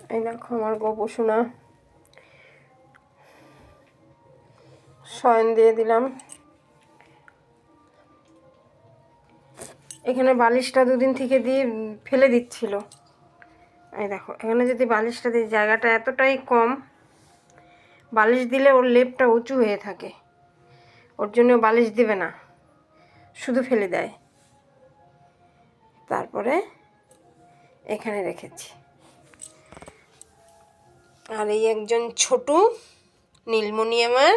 এই দেখো আমার গোপু সোনা শয়ন দিয়ে দিলাম। এখানে বালিশটা দুদিন থেকে দিয়ে ফেলে দিচ্ছিল। এই দেখো এখানে যদি বালিশটা দিই, জায়গাটা এতটাই কম, বালিশ দিলে ওর লেপটা উঁচু হয়ে থাকে, ওর জন্য বালিশ দিবে না, শুধু ফেলে দেয়। তারপরে এখানে রেখেছি। আর এই একজন ছোটু নীলমণি, আমার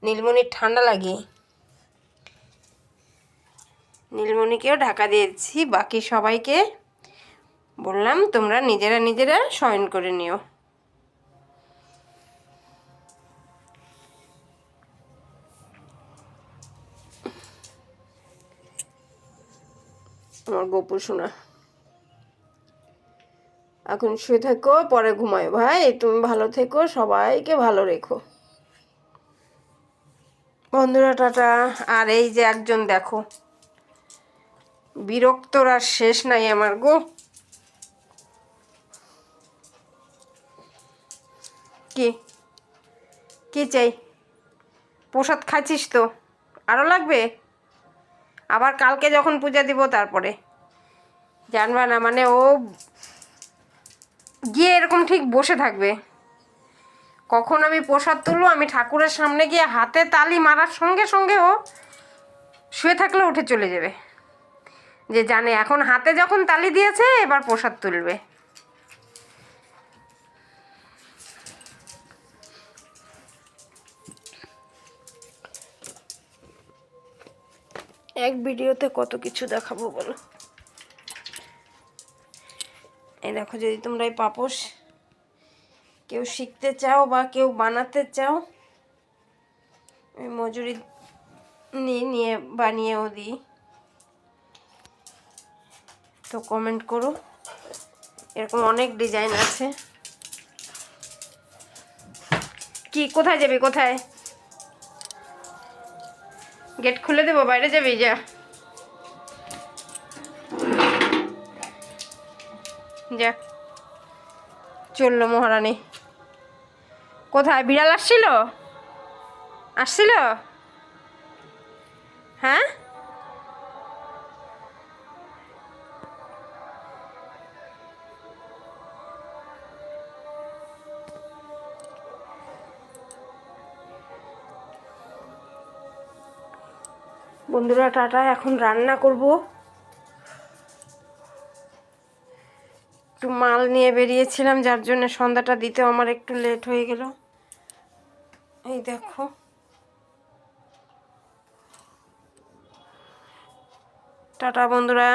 নীলমণির ঠান্ডা লাগে, নীলমণিকেও ঢাকা দিয়েছি। বাকি সবাইকে বললাম তোমরা নিজেরা নিজেরা শয়ন করে নিও। আমার গোপু সোনা এখন শুয়ে থেকো, পরে ঘুমায়। ভাই তুমি ভালো থেকো, সবাইকে ভালো রেখো। বন্ধুরা টাটা। আর এই যে একজন দেখো, বিরক্তর আর শেষ নাই আমার গো। কি কি চাই? প্রসাদ খাচ্ছিস তো, আরও লাগবে? আবার কালকে যখন পূজা দিব তারপরে জানবা না, মানে ও গিয়ে এরকম ঠিক বসে থাকবে। কখন আমি প্রসাদ তুলবো, আমি ঠাকুরের সামনে গিয়ে হাতে তালি মারার সঙ্গে সঙ্গে ও শুয়ে থাকলে উঠে চলে যাবে, যে জানে এখন হাতে যখন তালি দিয়েছে এবার প্রসাদ তুলবে। এক ভিডিওতে কত কিছু দেখাবো বলো। এই দেখো, যদি তোমরা এই পাপোশ কেউ শিখতে চাও বা কেউ বানাতে চাও, মজুরি নিয়ে বানিয়েও দিই, তো কমেন্ট করো। এরকম অনেক ডিজাইন আছে। কি কোথায় যাবি, কোথায়? গেট খুলে দেবো, বাইরে যাবি? যা যা। চললো মহারানী। কোথায়? বিড়াল আসছিল? আসছিল? হ্যাঁ, বন্ধুরা টাটা। এখন রান্না করব। একটু মাল নিয়ে বেরিয়েছিলাম, যার জন্য সন্ধ্যাটা দিতেও আমার একটু লেট হয়ে গেল। এই দেখো, টাটা বন্ধুরা।